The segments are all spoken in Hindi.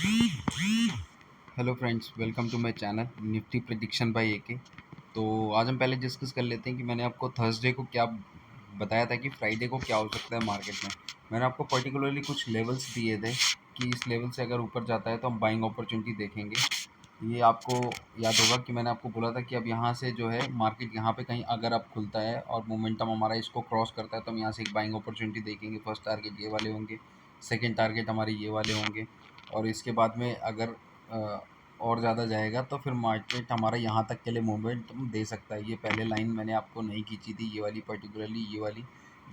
Hello friends, welcome to my channel nifty prediction by AK. तो आज हम पहले डिस्कस कर लेते हैं कि मैंने आपको थर्सडे को क्या बताया था कि फ्राइडे को क्या हो सकता है मार्केट में। मैंने आपको पर्टिकुलरली कुछ लेवल्स दिए थे कि इस लेवल से अगर ऊपर जाता है तो हम बाइंग अपॉर्चुनिटी देखेंगे। ये आपको याद होगा कि मैंने आपको बोला था कि अब यहाँ से जो है मार्केट यहाँ पे कहीं अगर अब खुलता है और मोमेंटम हमारा इसको क्रॉस करता है तो हम यहाँ से एक बाइंग अपॉर्चुनिटी देखेंगे। फर्स्ट टारगेट ये वाले होंगे, सेकंड टारगेट हमारे ये वाले होंगे, और इसके बाद में अगर और ज़्यादा जाएगा तो फिर मार्केट हमारा यहाँ तक के लिए मूवमेंट दे सकता है। ये पहले लाइन मैंने आपको नहीं खींची थी, ये वाली पर्टिकुलरली, ये वाली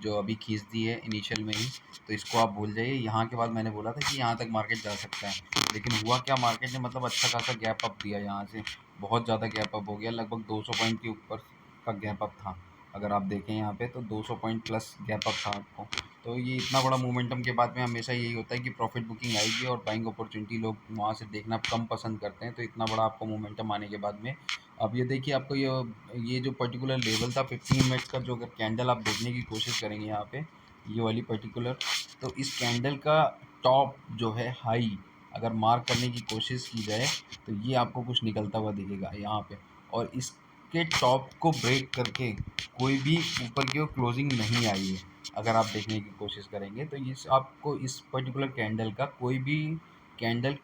जो अभी खींच दी है इनिशियल में ही, तो इसको आप भूल जाइए। यहाँ के बाद मैंने बोला था कि यहाँ तक मार्केट जा सकता है, लेकिन हुआ क्या, मार्केट ने मतलब अच्छा खासा गैप अप दिया। यहाँ से बहुत ज़्यादा गैप अप हो गया, लगभग 200 पॉइंट के ऊपर का गैप अप था। अगर आप देखें यहाँ पे तो 200 पॉइंट प्लस गैप अप था आपको। तो ये इतना बड़ा मोमेंटम के बाद में हमेशा यही होता है कि प्रॉफिट बुकिंग आएगी और बाइंग अपॉर्चुनिटी लोग वहाँ से देखना कम पसंद करते हैं। तो इतना बड़ा आपको मोमेंटम आने के बाद में अब ये देखिए, आपको ये जो पर्टिकुलर लेवल था 15 मिनट्स का, जो अगर कैंडल आप देखने की कोशिश करेंगे यहाँ पे, ये वाली पर्टिकुलर, तो इस कैंडल का टॉप जो है हाई अगर मार्क करने की कोशिश की जाए तो ये आपको कुछ निकलता हुआ दिखेगा यहाँ पे। और इसके टॉप को ब्रेक करके कोई भी ऊपर की ओर क्लोजिंग नहीं आई है। अगर आप देखने की कोशिश करेंगे तो इस आपको इस पर्टिकुलर कैंडल का कोई भी कैंडल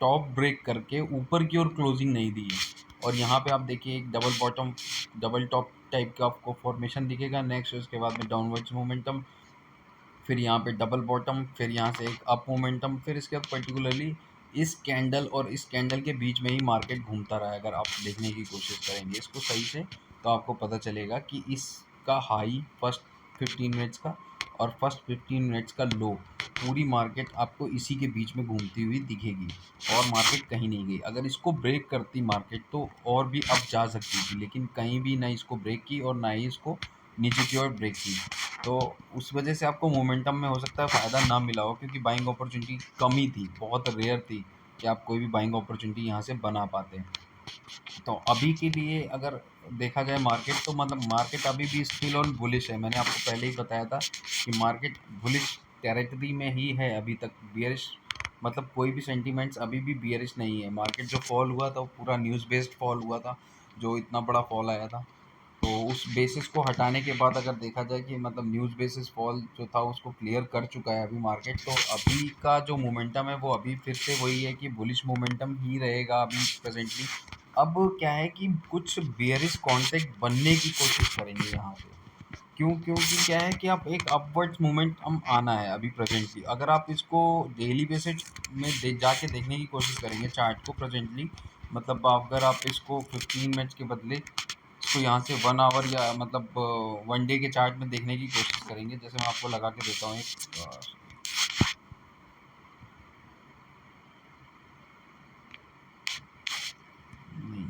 टॉप ब्रेक करके ऊपर की ओर क्लोजिंग नहीं दी है। और यहाँ पे आप देखिए एक double bottom double top type का आपको फॉर्मेशन दिखेगा नेक्स्ट, उसके बाद में डाउनवर्ड्स मोमेंटम, फिर यहाँ पे डबल बॉटम, फिर यहाँ से एक अप मोमेंटम, फिर इसके बाद पर्टिकुलरली इस कैंडल और इस कैंडल के बीच में ही मार्केट घूमता रहा है। अगर आप देखने की कोशिश करेंगे इसको सही से तो आपको पता चलेगा कि इसका हाई फर्स्ट 15 मिनट्स का और फर्स्ट 15 मिनट्स का लो, पूरी मार्केट आपको इसी के बीच में घूमती हुई दिखेगी और मार्केट कहीं नहीं गई। अगर इसको ब्रेक करती मार्केट तो और भी अब जा सकती थी, लेकिन कहीं भी ना इसको ब्रेक की और ना ही इसको नीचे की ओर ब्रेक की। तो उस वजह से आपको मोमेंटम में हो सकता है फ़ायदा ना मिला हो, क्योंकि बाइंग अपॉर्चुनिटी कम ही थी, बहुत रेयर थी कि आप कोई भी बाइंग अपॉर्चुनिटी यहाँ से बना पाते। तो अभी के लिए अगर देखा जाए मार्केट, तो मतलब मार्केट अभी भी स्टिल ऑन बुलिश है। मैंने आपको पहले ही बताया था कि मार्केट बुलिश टेरिटरी में ही है अभी तक। बियरिश मतलब कोई भी सेंटीमेंट्स अभी भी बियरिश नहीं है। मार्केट जो फॉल हुआ था वो पूरा न्यूज़ बेस्ड फॉल हुआ था, जो इतना बड़ा फॉल आया था। तो उस बेसिस को हटाने के बाद अगर देखा जाए कि मतलब न्यूज़ बेसिस फॉल जो था उसको क्लियर कर चुका है अभी मार्केट, तो अभी का जो मोमेंटम है वो अभी फिर से वही है कि बुलिश मोमेंटम ही रहेगा अभी प्रेजेंटली। अब क्या है कि कुछ बेयरिश कॉन्टेक्ट बनने की कोशिश करेंगे यहाँ पे। क्योंकि क्या है कि आप एक अपवर्ड्स मोमेंटम आना है अभी प्रेजेंटली। अगर आप इसको डेली बेसिस में जाके देखने की कोशिश करेंगे चार्ट को प्रेजेंटली, मतलब अगर आप इसको 15 मिनट्स के बदले इसको यहाँ से 1 आवर या मतलब 1 डे के चार्ट में देखने की कोशिश करेंगे, जैसे मैं आपको लगा के देता हूँ एक नहीं,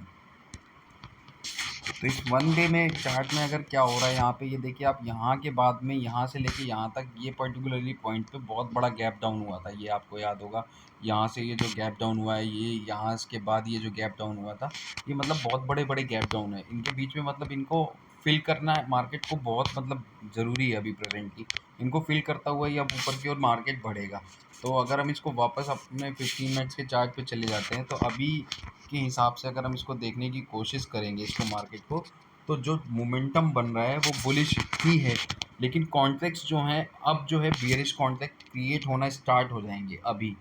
तो इस 1 डे में चार्ट में अगर क्या हो रहा है यहाँ पे, ये देखिए आप, यहाँ के बाद में यहाँ से लेके यहाँ तक ये पर्टिकुलरली पॉइंट पे बहुत बड़ा गैप डाउन हुआ था, ये आपको याद होगा। यहाँ से ये जो गैप डाउन हुआ है, ये यहाँ के बाद ये जो गैप डाउन हुआ था, ये मतलब बहुत बड़े बड़े गैप डाउन है इनके बीच में। मतलब इनको फिल करना है मार्केट को, बहुत मतलब ज़रूरी है अभी प्रेजेंटली। इनको फिल करता हुआ ही अब ऊपर की ओर मार्केट बढ़ेगा। तो अगर हम इसको वापस अपने 15 मिनट्स के चार्ट पे चले जाते हैं, तो अभी के हिसाब से अगर हम इसको देखने की कोशिश करेंगे इसको मार्केट को, तो जो मोमेंटम बन रहा है वो बुलिश ही है। लेकिन कॉन्ट्रैक्ट्स जो हैं अब जो है बियरिश कॉन्ट्रैक्ट क्रिएट होना स्टार्ट हो जाएंगे अभी।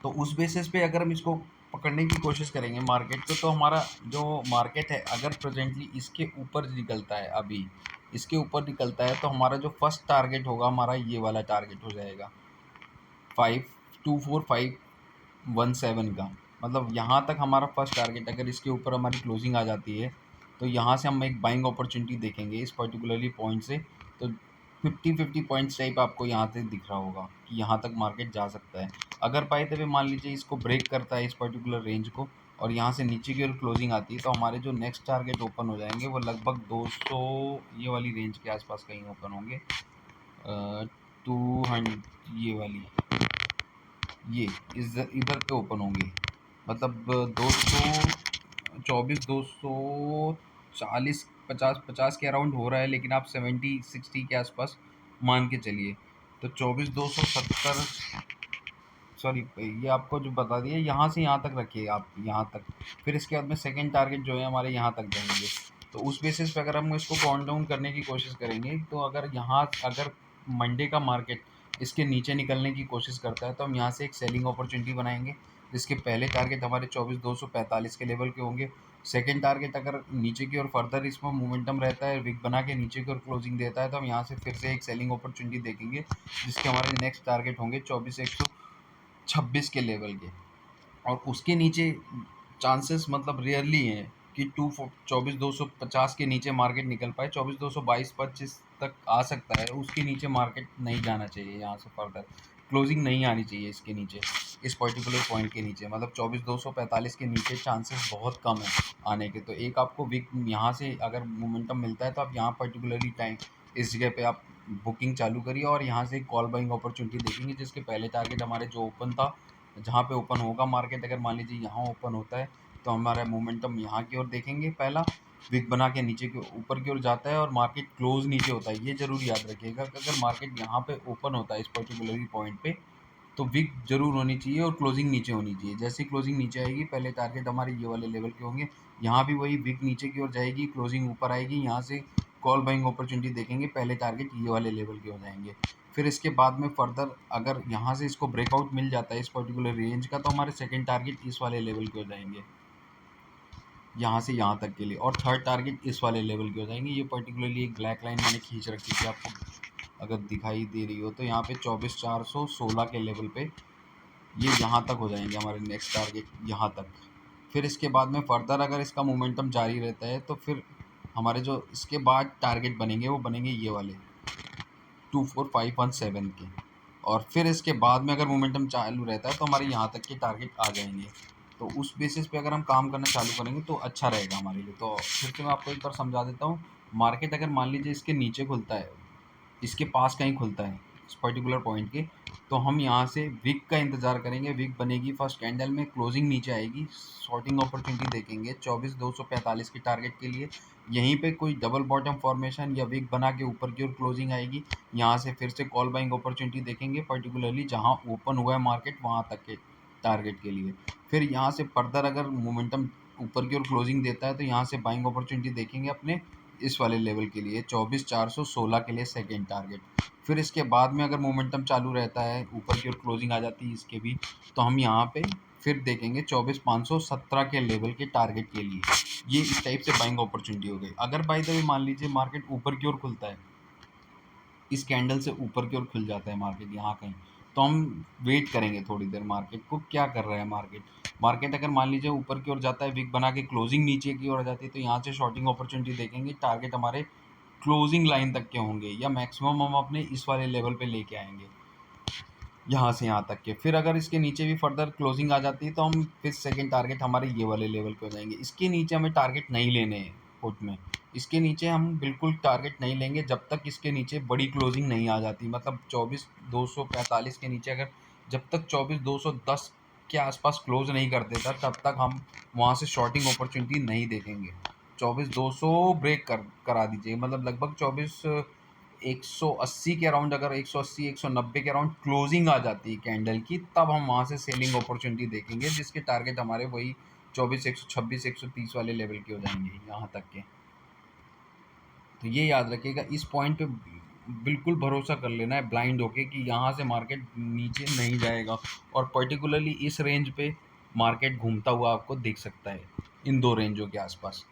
तो उस बेसिस पे अगर हम इसको पकड़ने की कोशिश करेंगे मार्केट को, तो हमारा जो मार्केट है अगर प्रेजेंटली इसके ऊपर निकलता है, अभी इसके ऊपर निकलता है, तो हमारा जो फर्स्ट टारगेट होगा हमारा ये वाला टारगेट हो जाएगा 524,517 का। मतलब यहाँ तक हमारा फर्स्ट टारगेट, अगर इसके ऊपर हमारी क्लोजिंग आ जाती है तो यहाँ से हम एक बाइंग अपॉर्चुनिटी देखेंगे इस पर्टिकुलरली पॉइंट से। तो 50-50 पॉइंट्स टाइप आपको यहाँ से दिख रहा होगा कि यहाँ तक मार्केट जा सकता है। अगर बाय द वे मान लीजिए इसको ब्रेक करता है इस पर्टिकुलर रेंज को और यहाँ से नीचे की ओर क्लोजिंग आती है, तो हमारे जो नेक्स्ट टारगेट ओपन हो जाएंगे वो लगभग 200 ये वाली रेंज के आसपास कहीं ओपन होंगे। 200 ये वाली, ये इधर पे ओपन होंगे। मतलब 224, 240, 50 के अराउंड हो रहा है, लेकिन आप 70-60 के आसपास मान के चलिए। तो 24,270 सॉरी, ये आपको जो बता दिया यहाँ से यहाँ तक रखिए आप, यहाँ तक। फिर इसके बाद में सेकंड टारगेट जो है हमारे यहाँ तक जाएंगे। तो उस बेसिस पे अगर हम इसको काउंट डाउन करने की कोशिश करेंगे, तो अगर मंडे का मार्केट इसके नीचे निकलने की कोशिश करता है, तो हम यहाँ से एक सेलिंग अपॉर्चुनिटी बनाएंगे, जिसके पहले टारगेट हमारे 24,245 के लेवल के होंगे। सेकंड टारगेट अगर नीचे की ओर फर्दर इसमें मोमेंटम रहता है, विक बना के नीचे की ओर क्लोजिंग देता है, तो हम यहाँ से फिर से एक सेलिंग अपॉर्चुनिटी देखेंगे, जिसके हमारे नेक्स्ट टारगेट होंगे 24,126 के लेवल के। और उसके नीचे चांसेस मतलब रेयरली हैं कि 24,250 के नीचे मार्केट निकल पाए। 24,222-25 तक आ सकता है, उसके नीचे मार्केट नहीं जाना चाहिए। यहाँ से फर्दर क्लोजिंग नहीं आनी चाहिए इसके नीचे, इस पर्टिकुलर पॉइंट के नीचे, मतलब 24,245 के नीचे चांसेस बहुत कम है आने के। तो एक आपको विक यहाँ से अगर मोमेंटम मिलता है, तो आप यहाँ पर्टिकुलरली टाइम इस जगह पे आप बुकिंग चालू करिए, और यहाँ से कॉल बाइंग अपॉर्चुनिटी देखेंगे, जिसके पहले टारगेट हमारे जो ओपन था, जहाँ पे ओपन होगा मार्केट, अगर मान लीजिए यहाँ ओपन होता है, तो हमारा मोमेंटम यहाँ की ओर देखेंगे। पहला विक बना के नीचे की ऊपर की ओर जाता है और मार्केट क्लोज नीचे होता है। ये जरूर याद रखिएगा कि अगर मार्केट यहाँ पे ओपन होता है इस पर्टिकुलर पॉइंट पे, तो विक जरूर होनी चाहिए और क्लोजिंग नीचे होनी चाहिए। जैसे ही क्लोजिंग नीचे आएगी, पहले टारगेट हमारे ये वाले लेवल के होंगे, यहाँ भी वही विक नीचे की ओर जाएगी, क्लोजिंग ऊपर आएगी, यहाँ से कॉल बाइंग अपॉर्चुनिटी देखेंगे, पहले टारगेट ये वाले लेवल के हो जाएंगे। फिर इसके बाद में फर्दर अगर यहाँ से इसको ब्रेकआउट मिल जाता है इस पर्टिकुलर रेंज का, तो हमारे सेकंड टारगेट इस वाले लेवल के हो जाएंगे, यहाँ से यहाँ तक के लिए, और थर्ड टारगेट इस वाले लेवल के हो जाएंगे। ये पर्टिकुलरली एक ब्लैक लाइन मैंने खींच रखी थी, आपको अगर दिखाई दे रही हो तो, यहाँ पे 24,416 के लेवल पे ये यहाँ तक हो जाएंगे हमारे नेक्स्ट टारगेट, यहाँ तक। फिर इसके बाद में फर्दर अगर इसका मोमेंटम जारी रहता है, तो फिर हमारे जो इसके बाद टारगेट बनेंगे, वो बनेंगे ये वाले 24,517 के। और फिर इसके बाद में अगर मोमेंटम चालू रहता है, तो हमारे यहाँ तक के टारगेट आ जाएंगे। तो उस बेसिस पे अगर हम काम करना चालू करेंगे, तो अच्छा रहेगा हमारे लिए। तो फिर से मैं आपको एक बार समझा देता हूँ। मार्केट अगर मान लीजिए इसके नीचे खुलता है, इसके पास कहीं खुलता है इस पर्टिकुलर पॉइंट के, तो हम यहाँ से विक का इंतज़ार करेंगे। विक बनेगी फर्स्ट कैंडल में, क्लोजिंग नीचे आएगी, शॉर्टिंग अपॉर्चुनिटी देखेंगे 24,245 के टारगेट के लिए। यहीं पे कोई डबल बॉटम फॉर्मेशन या विक बना के ऊपर की ओर क्लोजिंग आएगी, यहाँ से फिर से कॉल बाइंग अपॉर्चुनिटी देखेंगे, पर्टिकुलरली जहाँ ओपन हुआ है मार्केट वहाँ तक के टारगेट के लिए। फिर यहाँ से फर्दर अगर मोमेंटम ऊपर की ओर क्लोजिंग देता है, तो यहाँ से बाइंग अपॉर्चुनिटी देखेंगे अपने इस वाले लेवल के लिए, 24,416 के लिए सेकेंड टारगेट। फिर इसके बाद में अगर मोमेंटम चालू रहता है, ऊपर की ओर क्लोजिंग आ जाती है इसके भी, तो हम यहाँ पे फिर देखेंगे 24,517 के लेवल के टारगेट के लिए। ये इस टाइप से बाइंग अपॉर्चुनिटी हो गई। अगर बाय द वे मान लीजिए मार्केट ऊपर की ओर खुलता है, इस कैंडल से ऊपर की ओर खुल जाता है मार्केट यहाँ कहीं, तो हम वेट करेंगे थोड़ी देर मार्केट को, क्या कर रहा है मार्केट अगर मान लीजिए ऊपर की ओर जाता है, विक बना के क्लोजिंग नीचे की ओर आ जाती है, तो यहाँ से शॉर्टिंग अपॉर्चुनिटी देखेंगे। टारगेट हमारे क्लोजिंग लाइन तक के होंगे, या मैक्सिमम हम अपने इस वाले लेवल पे लेके आएंगे, यहाँ से यहाँ तक के। फिर अगर इसके नीचे भी फर्दर क्लोजिंग आ जाती है, तो हम फिर सेकंड टारगेट हमारे ये वाले लेवल पे हो जाएंगे। इसके नीचे हमें टारगेट नहीं लेने हैं पुट में, इसके नीचे हम बिल्कुल टारगेट नहीं लेंगे जब तक इसके नीचे बड़ी क्लोजिंग नहीं आ जाती। मतलब 24,245 के नीचे अगर जब तक 24,210 के आसपास क्लोज नहीं कर देता, तब तक हम वहाँ से शॉर्टिंग अपॉर्चुनिटी नहीं देखेंगे। 24,200 ब्रेक करा दीजिए, मतलब लगभग 180 के अराउंड, अगर 180 190 के अराउंड क्लोजिंग आ जाती है कैंडल की, तब हम वहाँ से सेलिंग अपॉर्चुनिटी देखेंगे, जिसके टारगेट हमारे वही 24,126 130 वाले लेवल के हो जाएंगे यहाँ तक के। तो ये याद रखिएगा, इस पॉइंट पे बिल्कुल भरोसा कर लेना है ब्लाइंड होके कि यहाँ से मार्केट नीचे नहीं जाएगा। और पर्टिकुलरली इस रेंज पे मार्केट घूमता हुआ आपको दिख सकता है, इन दो रेंजों के आसपास।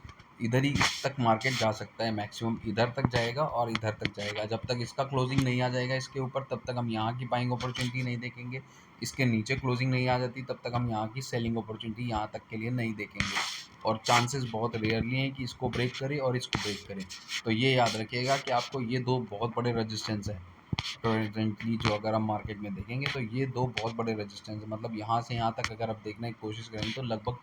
इधर ही तक मार्केट जा सकता है, मैक्सिमम इधर तक जाएगा और इधर तक जाएगा। जब तक इसका क्लोजिंग नहीं आ जाएगा इसके ऊपर, तब तक हम यहाँ की बाइंग अपॉर्चुनिटी नहीं देखेंगे। इसके नीचे क्लोजिंग नहीं आ जाती, तब तक हम यहाँ की सेलिंग अपॉर्चुनिटी यहाँ तक के लिए नहीं देखेंगे। और चांसेस बहुत रेयरली हैं कि इसको ब्रेक करे और इसको ब्रेक करे। तो ये याद रखिएगा कि आपको ये दो बहुत बड़े रेजिस्टेंस हैं करेंटली, जो अगर हम मार्केट में देखेंगे, तो ये दो बहुत बड़े रेजिस्टेंस हैं। मतलब यहाँ से यहाँ तक अगर आप देखने की कोशिश करें, तो लगभग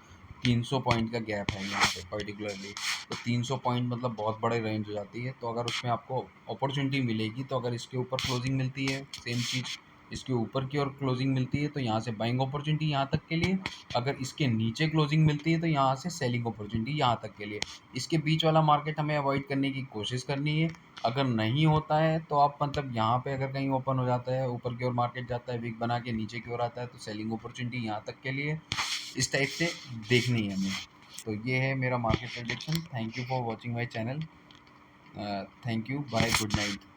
300 पॉइंट का गैप है यहाँ पे पर्टिकुलरली। तो 300 पॉइंट मतलब बहुत बड़े रेंज हो जाती है। तो अगर उसमें आपको अपॉर्चुनिटी मिलेगी, तो अगर इसके ऊपर क्लोजिंग मिलती है, सेम चीज़ इसके ऊपर की ओर क्लोजिंग मिलती है तो यहाँ से बाइंग अपॉर्चुनिटी यहाँ तक के लिए, अगर इसके नीचे क्लोजिंग मिलती है तो यहाँ से सेलिंग अपॉर्चुनिटी यहाँ तक के लिए। इसके बीच वाला मार्केट हमें अवॉइड करने की कोशिश करनी है। अगर नहीं होता है तो आप मतलब यहाँ पे अगर कहीं ओपन हो जाता है, ऊपर की ओर मार्केट जाता है, विक बना के नीचे की ओर आता है, तो सेलिंग अपॉर्चुनिटी यहाँ तक के लिए इस टाइप से देखनी है हमें। तो ये है मेरा market prediction. Thank you for watching my channel. Thank you, bye, good night.